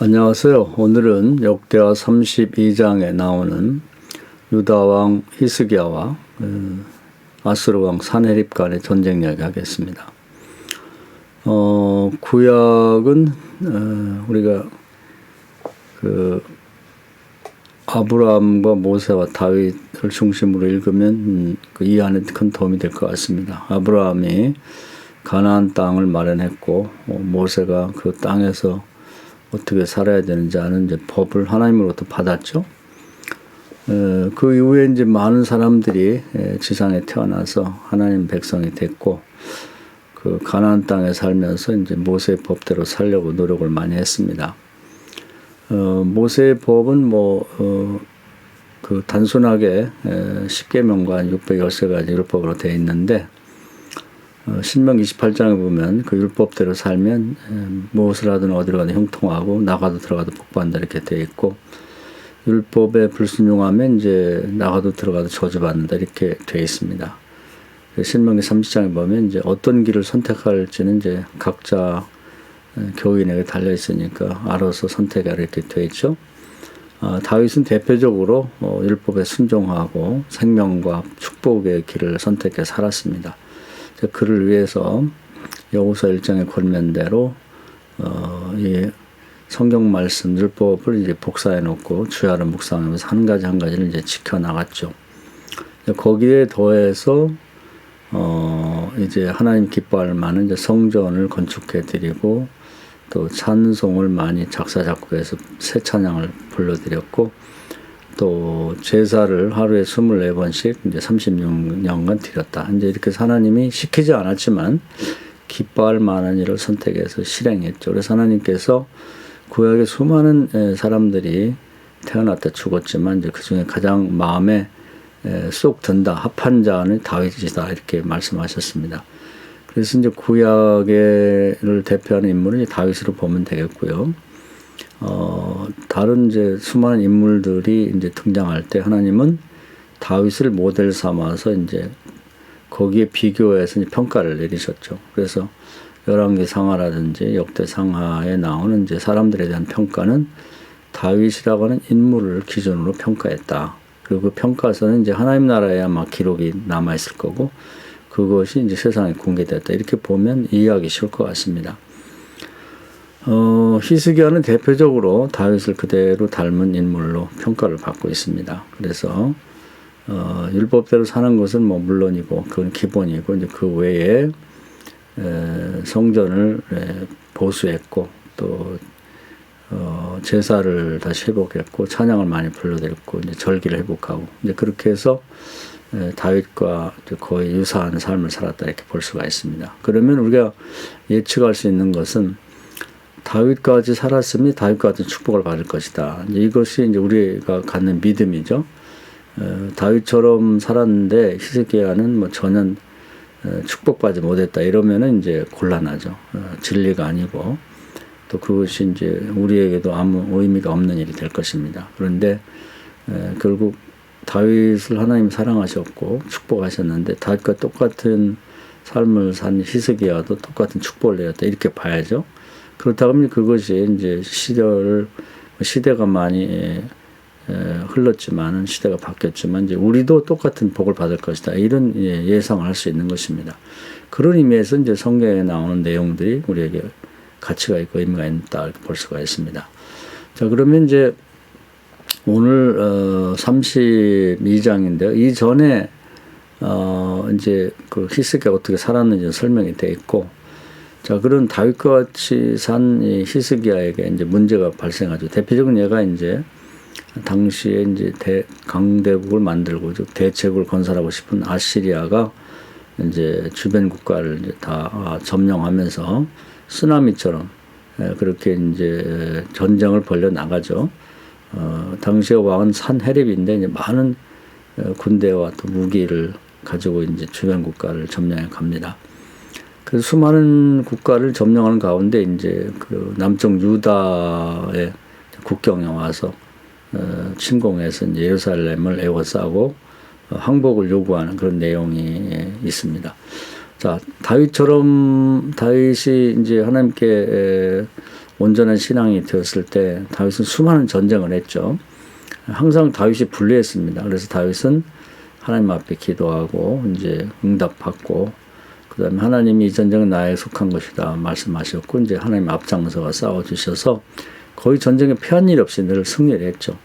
안녕하세요. 오늘은 역대하 32장에 나오는 유다왕 히스기야와 아수르왕 사네립 간의 전쟁 이야기 하겠습니다. 구약은 우리가 아브라함과 모세와 다윗을 중심으로 읽으면 이 안에 큰 도움이 될 것 같습니다. 아브라함이 가나안 땅을 마련했고 모세가 그 땅에서 어떻게 살아야 되는지 아는 이제 법을 하나님으로부터 받았죠. 그 이후에 이제 많은 사람들이 지상에 태어나서 하나님 백성이 됐고, 그 가나안 땅에 살면서 이제 모세의 법대로 살려고 노력을 많이 했습니다. 모세의 법은 그 단순하게 10계명과 613가지 율법으로 되어 있는데, 신명기 28장에 보면 그 율법대로 살면 무엇을 하든 어디로 가든 형통하고 나가도 들어가도 복받는다 이렇게 되어 있고, 율법에 불순종하면 이제 나가도 들어가도 저주받는다 이렇게 되어 있습니다. 신명기 30장에 보면 이제 어떤 길을 선택할지는 이제 각자 교인에게 달려 있으니까 알아서 선택하라 이렇게 되어 있죠. 다윗은 대표적으로 율법에 순종하고 생명과 축복의 길을 선택해 살았습니다. 그를 위해서 여호수아 1장의 권면대로 이 성경 말씀 율법을 이제 복사해 놓고 주야를 묵상하면서 한 가지 한 가지를 이제 지켜 나갔죠. 거기에 더해서 이제 하나님 기뻐할 만한 이제 성전을 건축해 드리고, 또 찬송을 많이 작사 작곡해서 새 찬양을 불러드렸고, 또 제사를 하루에 24번씩 이제 36년간 드렸다. 이제 이렇게 하나님이 시키지 않았지만 기뻐할 만한 일을 선택해서 실행했죠. 그래서 하나님께서 구약의 수많은 사람들이 태어났다 죽었지만 이제 그 중에 가장 마음에 쏙 든다, 합한 자는 다윗이다 이렇게 말씀하셨습니다. 그래서 이제 구약을 대표하는 인물은 다윗으로 보면 되겠고요. 다른 이제 수많은 인물들이 이제 등장할 때 하나님은 다윗을 모델 삼아서 이제 거기에 비교해서 이제 평가를 내리셨죠. 그래서 열왕기 상하라든지 역대 상하에 나오는 이제 사람들에 대한 평가는 다윗이라고 하는 인물을 기준으로 평가했다. 그리고 그 평가서는 이제 하나님 나라에 아마 기록이 남아 있을 거고, 그것이 이제 세상에 공개됐다. 이렇게 보면 이해하기 쉬울 것 같습니다. 히스기야는 대표적으로 다윗을 그대로 닮은 인물로 평가를 받고 있습니다. 그래서 율법대로 사는 것은 물론이고 그건 기본이고, 이제 그 외에 성전을 보수했고, 또 제사를 다시 회복했고, 찬양을 많이 불러드렸고, 이제 절기를 회복하고, 이제 그렇게 해서 다윗과 거의 유사한 삶을 살았다 이렇게 볼 수가 있습니다. 그러면 우리가 예측할 수 있는 것은 다윗과 같이 살았으면 다윗과 같은 축복을 받을 것이다. 이것이 이제 우리가 갖는 믿음이죠. 다윗처럼 살았는데 히스기야는 전혀 축복받지 못했다 이러면은 이제 곤란하죠. 진리가 아니고, 또 그것이 이제 우리에게도 아무 의미가 없는 일이 될 것입니다. 그런데 결국 다윗을 하나님 사랑하셨고 축복하셨는데, 다윗과 똑같은 삶을 산 히스기야도 똑같은 축복을 내렸다 이렇게 봐야죠. 그렇다면 그것이 이제 시대가 많이 흘렀지만은, 시대가 바뀌었지만 이제 우리도 똑같은 복을 받을 것이다 이런 예상을 할 수 있는 것입니다. 그런 의미에서 이제 성경에 나오는 내용들이 우리에게 가치가 있고 의미가 있다 이렇게 볼 수가 있습니다. 자, 그러면 이제 오늘 32장인데요. 이 전에 이제 그 히스기야가 어떻게 살았는지 설명이 되어 있고, 자, 그런 다윗과 같이 산 이 히스기야에게 이제 문제가 발생하죠. 대표적인 예가 이제 당시에 이제 강대국을 만들고 대제국을 건설하고 싶은 아시리아가 이제 주변 국가를 이제 다 점령하면서 쓰나미처럼 그렇게 이제 전쟁을 벌여 나가죠. 당시의 왕은 산헤립인데 이제 많은 군대와 또 무기를 가지고 이제 주변 국가를 점령해 갑니다. 그래서 수많은 국가를 점령하는 가운데 이제 그 남쪽 유다의 국경에 와서 침공해서 이제 예루살렘을 에워싸고 항복을 요구하는 그런 내용이 있습니다. 자, 다윗이 이제 하나님께 온전한 신앙이 되었을 때 다윗은 수많은 전쟁을 했죠. 항상 다윗이 불리했습니다. 그래서 다윗은 하나님 앞에 기도하고 이제 응답받고 그다음에 하나님이 이 전쟁은 나에 속한 것이다 말씀하셨고 이제 하나님 앞장서가 싸워주셔서 거의 전쟁에 패한 일 없이 늘 승리를 했죠.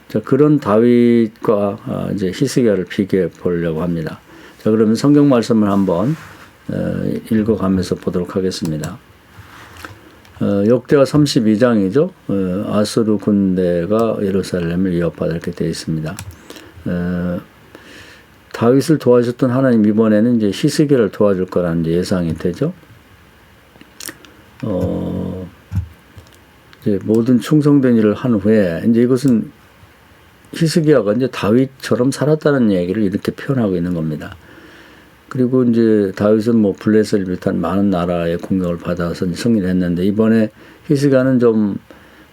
자, 그런 다윗과 이제 히스기야를 비교해 보려고 합니다. 자, 그러면 성경 말씀을 한번 읽어가면서 보도록 하겠습니다. 역대하 32장이죠. 아수르 군대가 예루살렘을 위협하다 이렇게 되어 있습니다. 다윗을 도와줬던 하나님 이번에는 이제 히스기야를 도와줄 거라는 예상이 되죠. 이제 모든 충성된 일을 한 후에 이제 이것은 히스기야가 이제 다윗처럼 살았다는 얘기를 이렇게 표현하고 있는 겁니다. 그리고 이제 다윗은 뭐 블레셋을 비롯한 많은 나라의 공격을 받아서 승리를 했는데 이번에 히스기야는 좀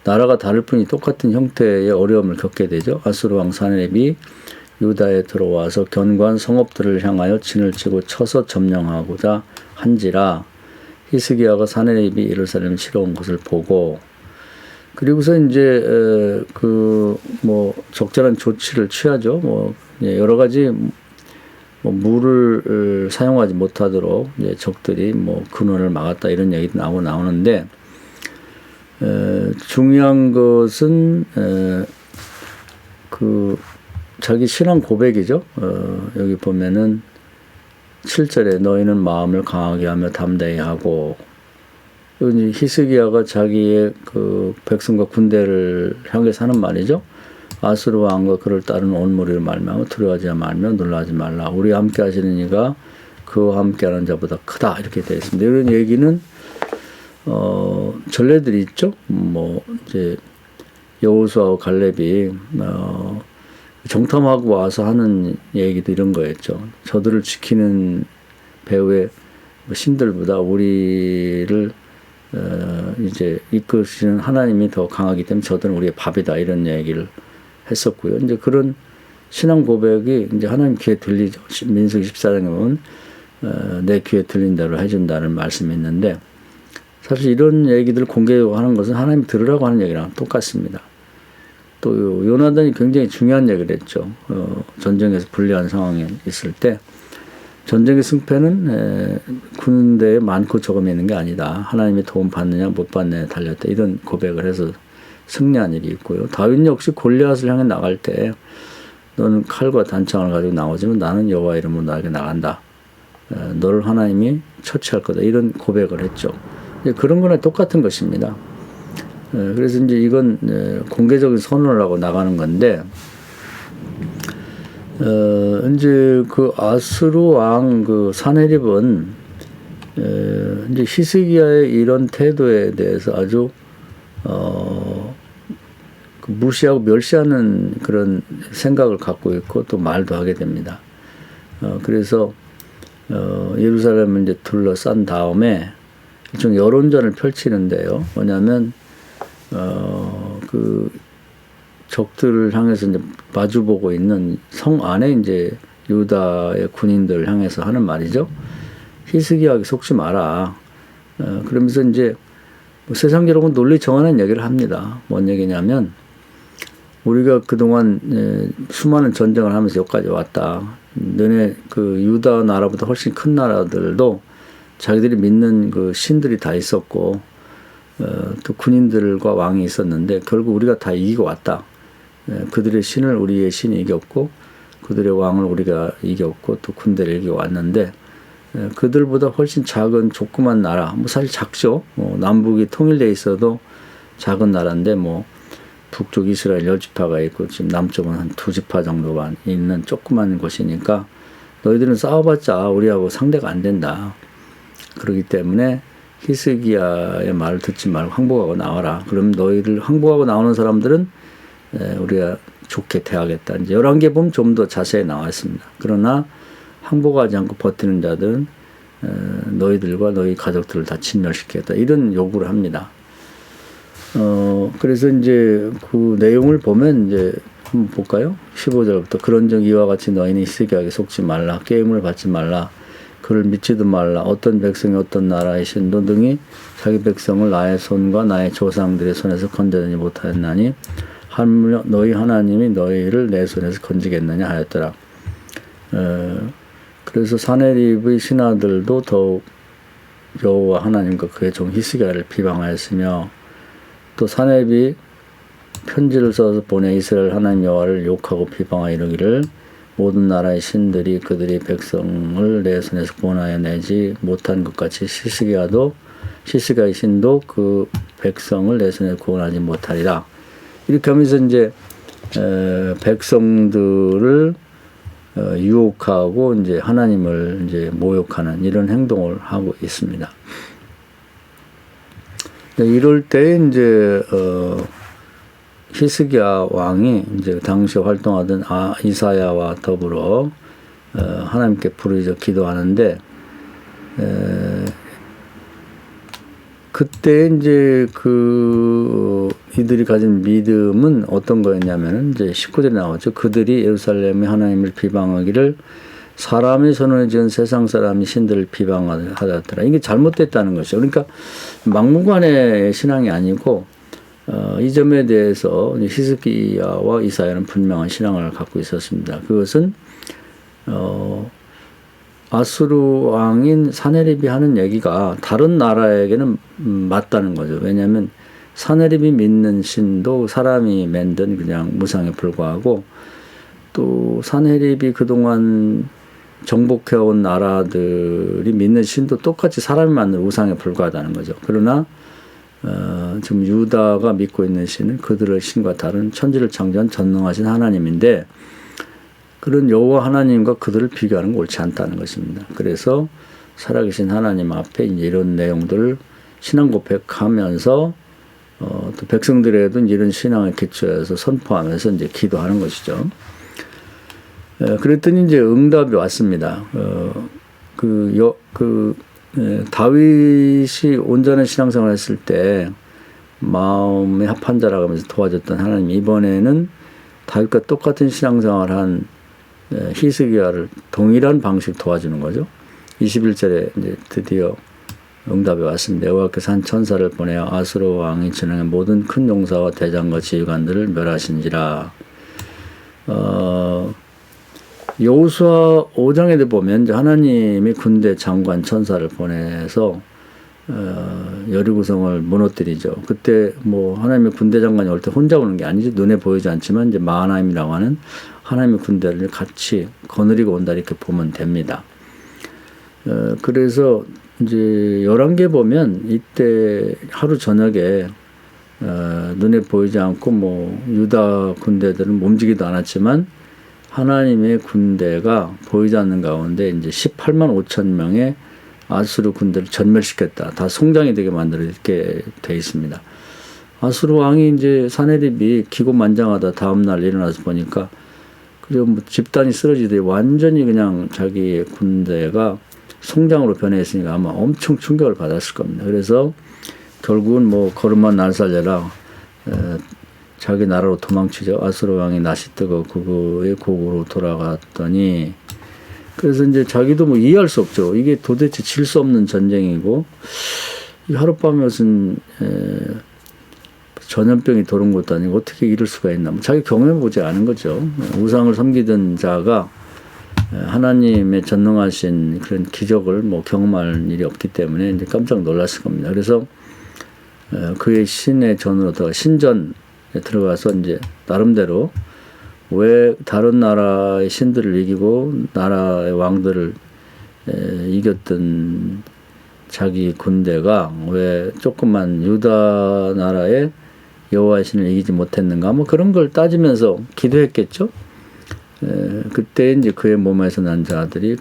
나라가 다를 뿐이 똑같은 형태의 어려움을 겪게 되죠. 아수르 왕 사네립이 유다에 들어와서 견고한 성읍들을 향하여 진을 치고 쳐서 점령하고자 한지라 히스기야가 사네립이 예루살렘을 치러 온 것을 보고 그리고서 이제 그 뭐 적절한 조치를 취하죠. 뭐 여러 가지 뭐 물을 사용하지 못하도록 이제 적들이 뭐 근원을 막았다 이런 얘기도 나오는데 중요한 것은 그 자기 신앙 고백이죠. 여기 보면은 7절에 너희는 마음을 강하게 하며 담대히 하고 히스기야가 자기의 그 백성과 군대를 향해서 하는 말이죠. 아수르 왕과 그를 따르는 온 무리를 말미암아 두려워하지 말며 놀라지 말라. 우리와 함께 하시는 이가 그와 함께하는 자보다 크다 이렇게 되어 있습니다. 이런 얘기는 전례들이 있죠. 뭐 이제 여호수아와 갈렙이 정탐하고 와서 하는 얘기도 이런 거였죠. 저들을 지키는 배후의 신들보다 우리를 이제 이끄시는 하나님이 더 강하기 때문에 저들은 우리의 밥이다 이런 얘기를 했었고요. 이제 그런 신앙 고백이 이제 하나님 귀에 들리죠. 민수기 14장에 보면 내 귀에 들린 대로 해준다는 말씀이 있는데 사실 이런 얘기들을 공개하는 것은 하나님 들으라고 하는 얘기랑 똑같습니다. 또 요나단이 굉장히 중요한 얘기를 했죠. 전쟁에서 불리한 상황에 있을 때 전쟁의 승패는 군대에 많고 적음이 있는 게 아니다. 하나님의 도움 받느냐 못 받느냐에 달렸다. 이런 고백을 해서 승리한 일이 있고요. 다윗 역시 골리앗을 향해 나갈 때 너는 칼과 단창을 가지고 나오지만 나는 여호와 이름으로 나에게 나간다. 너를 하나님이 처치할 거다. 이런 고백을 했죠. 그런 거랑 똑같은 것입니다. 그래서 이제 이건 공개적인 선언을 하고 나가는 건데 이제 그 아수르 왕 그 사네립은 이제 히스기야의 이런 태도에 대해서 아주 무시하고 멸시하는 그런 생각을 갖고 있고 또 말도 하게 됩니다. 그래서 예루살렘을 이제 둘러싼 다음에 일종 여론전을 펼치는데요. 뭐냐면 그 적들을 향해서 이제 마주보고 있는 성 안에 이제 유다의 군인들을 향해서 하는 말이죠. 히스기야에게 속지 마라. 그러면서 이제 뭐 세상적으로 논리 정하는 얘기를 합니다. 뭔 얘기냐면 우리가 그동안 수많은 전쟁을 하면서 여기까지 왔다. 너네 그 유다 나라보다 훨씬 큰 나라들도 자기들이 믿는 그 신들이 다 있었고 또 군인들과 왕이 있었는데 결국 우리가 다 이기고 왔다. 그들의 신을 우리의 신이 이겼고 그들의 왕을 우리가 이겼고 또 군대를 이기고 왔는데 그들보다 훨씬 작은 조그만 나라, 뭐 사실 작죠. 남북이 통일돼 있어도 작은 나라인데 뭐 북쪽 이스라엘 10지파가 있고 지금 남쪽은 한 2지파 정도만 있는 조그만 곳이니까 너희들은 싸워봤자 우리하고 상대가 안 된다. 그렇기 때문에 히스기야의 말을 듣지 말고 항복하고 나와라. 그럼 너희들 항복하고 나오는 사람들은 우리가 좋게 대하겠다. 이제 11개 보면 좀 더 자세히 나와 있습니다. 그러나 항복하지 않고 버티는 자들은 너희들과 너희 가족들을 다 진멸시키겠다. 이런 요구를 합니다. 그래서 이제 그 내용을 보면 이제 한번 볼까요? 15절부터 그런즉 이와 같이 너희는 히스기야에게 속지 말라. 게임을 받지 말라. 그를 믿지도 말라. 어떤 백성이 어떤 나라의 신도 등이 자기 백성을 나의 손과 나의 조상들의 손에서 건져내지 못하였나니 하물며 너희 하나님이 너희를 내 손에서 건지겠느냐 하였더라. 그래서 사네립의 신하들도 더욱 여호와 하나님과 그의 종 히스기야를 비방하였으며, 또 사네립이 편지를 써서 보내 이스라엘 하나님 여호와를 욕하고 비방하여 이르기를 모든 나라의 신들이 그들이 백성을 내 손에서 구원하여 내지 못한 것 같이 히스기야의 신도 그 백성을 내 손에서 구원하지 못하리라. 이렇게 하면서 이제 백성들을 유혹하고 이제 하나님을 이제 모욕하는 이런 행동을 하고 있습니다. 이럴 때 이제 히스기야 왕이 이제 당시 활동하던 이사야와 더불어 하나님께 부르짖어 기도하는데, 그때 이제 이들이 가진 믿음은 어떤 거였냐면은 이제 19절에 나오죠. 그들이 예루살렘의 하나님을 비방하기를 사람의 손으로 지은 세상 사람이 신들을 비방하더라. 이게 잘못됐다는 것이죠. 그러니까 막무가내 신앙이 아니고 이 점에 대해서 히스기야와 이사야는 분명한 신앙을 갖고 있었습니다. 그것은 아수르 왕인 사네립이 하는 얘기가 다른 나라에게는 맞다는 거죠. 왜냐하면 사네립이 믿는 신도 사람이 만든 그냥 무상에 불과하고, 또 사네립이 그동안 정복해온 나라들이 믿는 신도 똑같이 사람이 만든 우상에 불과하다는 거죠. 그러나 지금 유다가 믿고 있는 신은 그들의 신과 다른 천지를 창조한 전능하신 하나님인데, 그런 여호와 하나님과 그들을 비교하는 건 옳지 않다는 것입니다. 그래서 살아계신 하나님 앞에 이제 이런 내용들을 신앙 고백하면서 또 백성들에도 이런 신앙을 기초해서 선포하면서 이제 기도하는 것이죠. 그랬더니 이제 응답이 왔습니다. 다윗이 온전한 신앙생활을 했을 때 마음의 합한 자라고 하면서 도와줬던 하나님이 이번에는 다윗과 똑같은 신앙생활을 한 히스기야를 동일한 방식 도와주는 거죠. 21절에 이제 드디어 응답이 왔습니다. 여호와께서 한 천사를 보내어 아수르 왕이 진행한 모든 큰 용사와 대장과 지휘관들을 멸하신지라. 여호수아 5장에 보면 이제 하나님이 군대 장관 천사를 보내서 여리고성을 무너뜨리죠. 그때 뭐 하나님의 군대 장관이 올 때 혼자 오는 게 아니지, 눈에 보이지 않지만 이제 마하나임이라고 하는 하나님의 군대를 같이 거느리고 온다, 이렇게 보면 됩니다. 그래서 이제 11개 보면 이때 하루 저녁에 눈에 보이지 않고 뭐 유다 군대들은 움직이도 않았지만 하나님의 군대가 보이지 않는 가운데 이제 18만 5천 명의 아수르 군대를 전멸시켰다. 다 송장이 되게 만들어 이렇게 돼 있습니다. 아수르 왕이 이제 사네립이 기고만장하다 다음날 일어나서 보니까 그리고 뭐 집단이 쓰러지더니 완전히 그냥 자기 군대가 송장으로 변해있으니까 아마 엄청 충격을 받았을 겁니다. 그래서 결국은 뭐 걸음만 날살려라 자기 나라로 도망치죠. 아수르 왕이 낯이 뜨고 그의 고국으로 돌아갔더니, 그래서 이제 자기도 뭐 이해할 수 없죠. 이게 도대체 질 수 없는 전쟁이고 이 하룻밤에 무슨 전염병이 도는 것도 아니고 어떻게 이럴 수가 있나. 뭐 자기 경험해보지 않은 거죠. 우상을 섬기던 자가 하나님의 전능하신 그런 기적을 뭐 경험할 일이 없기 때문에 이제 깜짝 놀랐을 겁니다. 그래서 그의 신의 전으로 신전에 들어가서 이제 나름대로 왜 다른 나라의 신들을 이기고 나라의 왕들을 이겼던 자기 군대가 왜 조그만 유다 나라의 여호와의 신을 이기지 못했는가, 뭐 그런 걸 따지면서 기도했겠죠. 그때 이제 그의 몸에서 난 자들이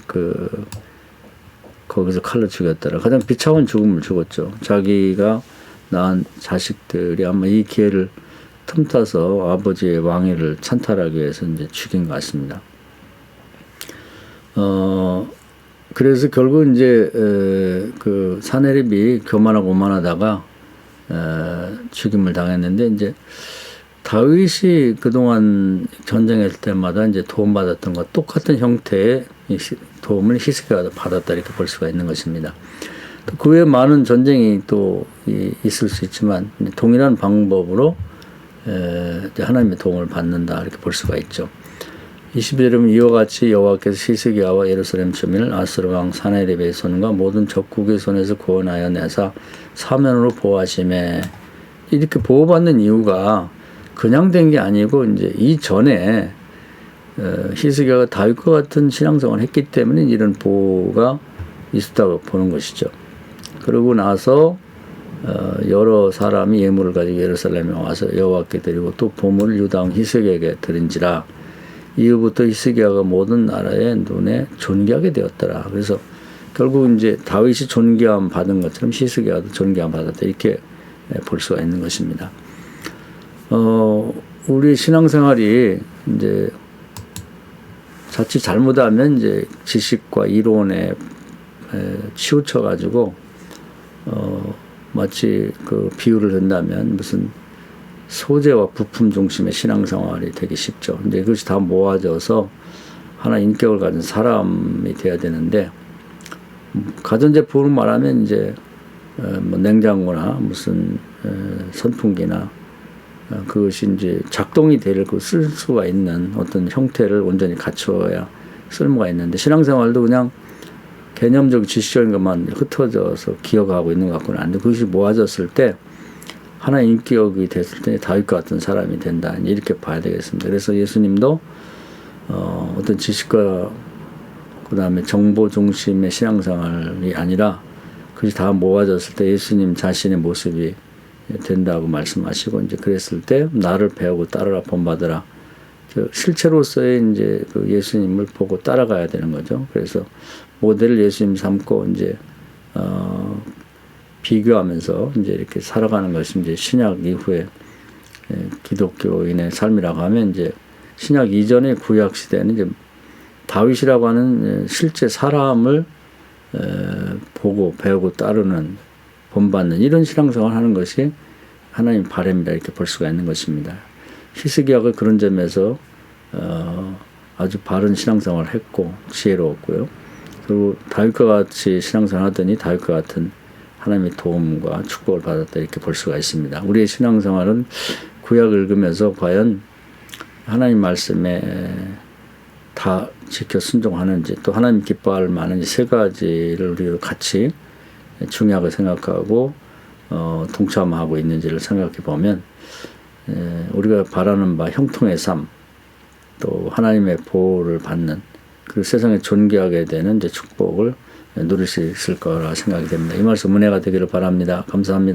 거기서 칼로 죽였더라. 가장 비참한 죽음을 죽었죠. 자기가 낳은 자식들이 아마 이 기회를 틈타서 아버지의 왕위를 찬탈하기 위해서 이제 죽인 것 같습니다. 그래서 결국 이제 그 사네립이 교만하고 오만하다가 죽임을 당했는데, 이제 다윗이 그동안 전쟁했을 때마다 이제 도움받았던 것 똑같은 형태의 도움을 히스기야가 받았다 이렇게 볼 수가 있는 것입니다. 또 그 외에 많은 전쟁이 또 있을 수 있지만 동일한 방법으로 하나님의 도움을 받는다 이렇게 볼 수가 있죠. 20절은 이와 같이 여호와께서 히스기야와 예루살렘 주민을 아수르 왕 사나리베의 손과 모든 적국의 손에서 구원하여 내사 사면으로 보호하시매. 이렇게 보호받는 이유가 그냥 된 게 아니고 이제 이전에 히스기야가 다윗과 같은 신앙생활을 했기 때문에 이런 보호가 있었다고 보는 것이죠. 그러고 나서 여러 사람이 예물을 가지고 예루살렘에 와서 여호와께 드리고 또 보물을 유다 왕 히스기야에게 드린지라 이후부터 히스기야가 모든 나라의 눈에 존귀하게 되었더라. 그래서 결국 이제 다윗이 존귀함 받은 것처럼 히스기야도 존귀함 받았다 이렇게 볼 수가 있는 것입니다. 우리 신앙생활이 이제 자칫 잘못하면 이제 지식과 이론에 치우쳐 가지고 마치 그 비유를 든다면 무슨 소재와 부품 중심의 신앙생활이 되기 쉽죠. 근데 그것이 다 모아져서 하나 인격을 가진 사람이 돼야 되는데 가전제품으로 말하면 이제 뭐 냉장고나 무슨 선풍기나 그것이 이제 작동이 되고 쓸 수가 있는 어떤 형태를 온전히 갖추어야 쓸모가 있는데 신앙생활도 그냥 개념적 지식적인 것만 흩어져서 기억하고 있는 것 같고는 안 돼. 그것이 모아졌을 때 하나의 인격이 됐을 때 다윗과 같은 사람이 된다. 이렇게 봐야 되겠습니다. 그래서 예수님도 어떤 지식과 그 다음에 정보 중심의 신앙생활이 아니라 그것이 다 모아졌을 때 예수님 자신의 모습이 된다고 말씀하시고 이제 그랬을 때 나를 배우고 따르라 본받으라. 실체로서의 이제 그 예수님을 보고 따라가야 되는 거죠. 그래서 모델을 예수님 삼고 이제 비교하면서 이제 이렇게 살아가는 것이 이제 신약 이후에 기독교인의 삶이라고 하면 이제 신약 이전의 구약 시대는 이제 다윗이라고 하는 실제 사람을 보고 배우고 따르는 본받는 이런 신앙생활을 하는 것이 하나님 바람이다 이렇게 볼 수가 있는 것입니다. 히스기야가 그런 점에서 아주 바른 신앙생활을 했고 지혜로웠고요. 그리고 다윗과 같이 신앙생활을 하더니 다윗과 같은 하나님의 도움과 축복을 받았다 이렇게 볼 수가 있습니다. 우리의 신앙생활은 구약을 읽으면서 과연 하나님 말씀에 다 지켜 순종하는지 또 하나님 기뻐할 만한 세 가지를 우리가 같이 중요하게 생각하고 동참하고 있는지를 생각해 보면 우리가 바라는 바 형통의 삶 또 하나님의 보호를 받는 그 세상에 존귀하게 되는 이제 축복을 누릴 수 있을 거라 생각이 됩니다. 이 말씀 은혜가 되기를 바랍니다. 감사합니다.